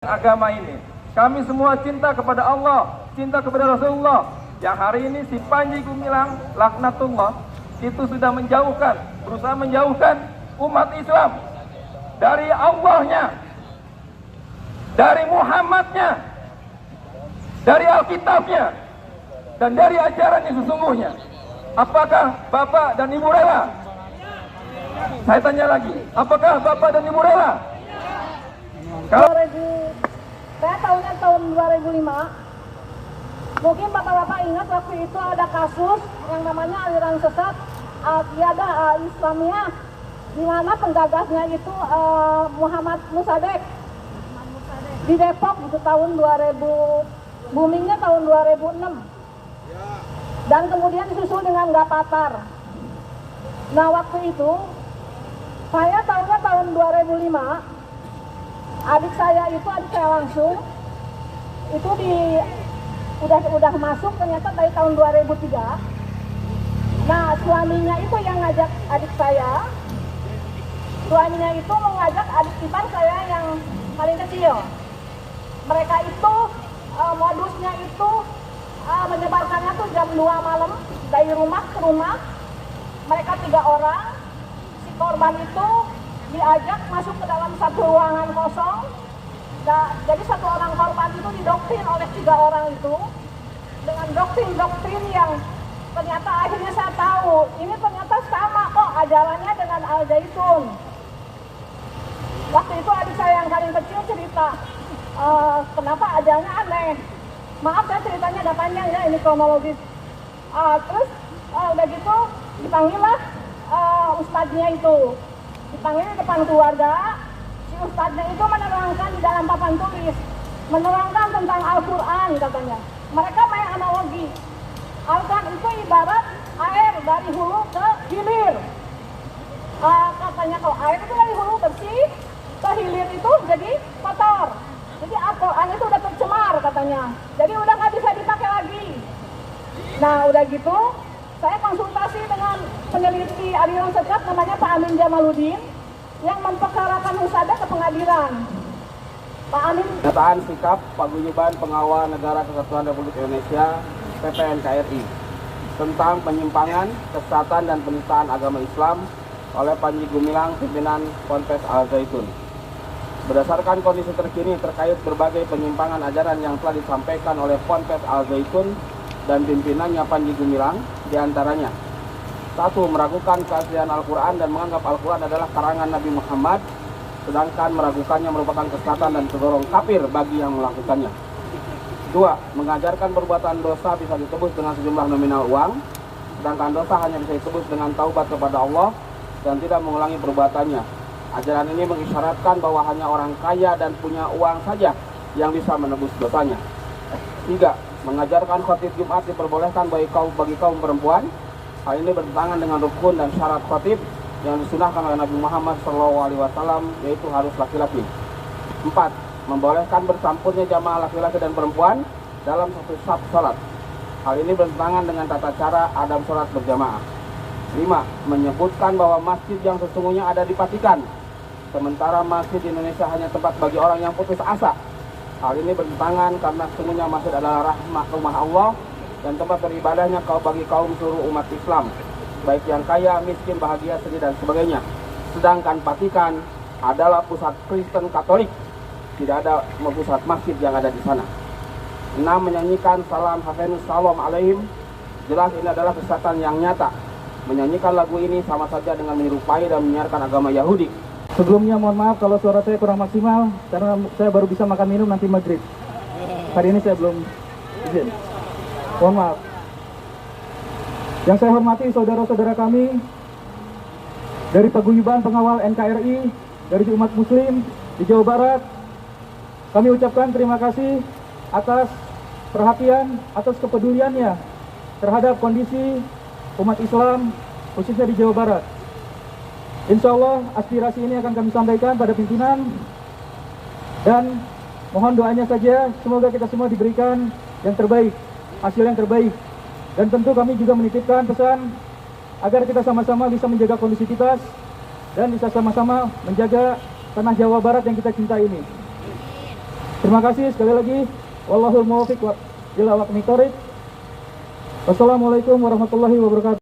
agama ini. Kami semua cinta kepada Allah, cinta kepada Rasulullah. Yang hari ini si Panji Gumilang laknatullah itu sudah berusaha menjauhkan umat Islam dari Allahnya, dari Muhammadnya, dari Alkitabnya, dan dari ajaran yang sesungguhnya. Apakah Bapak dan Ibu rela? Saya tanya lagi, apakah Bapak dan Ibu rela? Saya tahunnya tahun 2005. Mungkin bapak-bapak ingat waktu itu ada kasus yang namanya aliran sesat Al-Qiyadah Islamiyah, di mana penggagasnya itu Muhammad Musadek di Depok itu tahun 2000, boomingnya tahun 2006, dan kemudian disusul dengan Gapatар. Nah waktu itu saya tahunnya tahun 2005. Adik saya langsung itu udah masuk ternyata dari tahun 2003. Nah suaminya itu yang ngajak adik saya. Suaminya itu mengajak adik ipar saya yang paling kecil. Mereka itu modusnya itu menyebarkannya tuh jam 2 malam dari rumah ke rumah. Mereka 3 orang. Si korban itu diajak masuk ke dalam satu ruangan kosong. Jadi satu orang korban itu didoktrin oleh 3 orang itu dengan doktrin yang ternyata akhirnya saya tahu ini ternyata sama kok ajarannya dengan Al-Zaitun. Waktu itu adik saya yang paling kecil cerita, kenapa ajarannya aneh. Maaf ya ceritanya ada panjang ya, ini kronologis. Terus udah gitu dipanggillah ustadznya itu. Dipanggil di depan keluarga, si ustadznya itu menerangkan di dalam papan tulis, menerangkan tentang Al-Quran katanya. Mereka main analogi, Al-Quran itu ibarat air dari hulu ke hilir. Katanya kalau air itu dari hulu bersih, ke hilir itu jadi kotor. Jadi Al-Quran itu udah tercemar katanya, jadi udah nggak bisa dipakai lagi. Nah udah gitu, saya konsultasi dengan peneliti aliran sesat namanya Pak Amin Jamaluddin yang memperkarakan Musadek ke pengadilan. Pak Amin. Pernyataan sikap Paguyuban Pengawal Negara Kesatuan Republik Indonesia (PPNKRI) tentang penyimpangan, kesesatan dan penistaan agama Islam oleh Panji Gumilang, pimpinan Ponpes Al-Zaitun. Berdasarkan kondisi terkini terkait berbagai penyimpangan ajaran yang telah disampaikan oleh Ponpes Al-Zaitun dan pimpinannya Panji Gumilang, diantaranya: 1. Meragukan keaslian Al-Quran dan menganggap Al-Quran adalah karangan Nabi Muhammad, sedangkan meragukannya merupakan kesesatan dan tergolong kafir bagi yang melakukannya. 2. Mengajarkan perbuatan dosa bisa ditebus dengan sejumlah nominal uang, sedangkan dosa hanya bisa ditebus dengan taubat kepada Allah dan tidak mengulangi perbuatannya. Ajaran ini mengisyaratkan bahwa hanya orang kaya dan punya uang saja yang bisa menebus dosanya. 3. Mengajarkan khotib Jumat diperbolehkan bagi kaum perempuan. Hal ini bertentangan dengan rukun dan syarat khotib yang disunahkan oleh Nabi Muhammad SAW, yaitu harus laki-laki. 4. Membolehkan bercampurnya jamaah laki-laki dan perempuan dalam satu saf salat. Hal ini bertentangan dengan tata cara adab salat berjamaah. 5. Menyebutkan bahwa masjid yang sesungguhnya ada di Vatikan, sementara masjid di Indonesia hanya tempat bagi orang yang putus asa. Hal ini bertentangan karena sesungguhnya masjid adalah rumah Allah dan tempat beribadahnya bagi kaum seluruh umat Islam, baik yang kaya, miskin, bahagia, sedih, dan sebagainya. Sedangkan Vatikan adalah pusat Kristen Katolik, tidak ada pusat masjid yang ada di sana. 6. Menyanyikan salam hafenus salam alaihim. Jelas ini adalah kesesatan yang nyata. Menyanyikan lagu ini sama saja dengan menyerupai dan menyiarkan agama Yahudi. Sebelumnya mohon maaf kalau suara saya kurang maksimal karena saya baru bisa makan minum nanti maghrib. Hari ini saya belum izin. Mohon maaf. Yang saya hormati saudara-saudara kami dari Paguyuban Pengawal NKRI, dari umat Muslim di Jawa Barat, kami ucapkan terima kasih atas perhatian, atas kepeduliannya terhadap kondisi umat Islam khususnya di Jawa Barat. Insya Allah aspirasi ini akan kami sampaikan pada pimpinan dan mohon doanya saja semoga kita semua diberikan yang terbaik, hasil yang terbaik. Dan tentu kami juga menitipkan pesan agar kita sama-sama bisa menjaga kondisivitas dan bisa sama-sama menjaga tanah Jawa Barat yang kita cintai ini. Terima kasih sekali lagi. Wallahul muwaffiq ila aqwamit thoriq. Wassalamualaikum warahmatullahi wabarakatuh.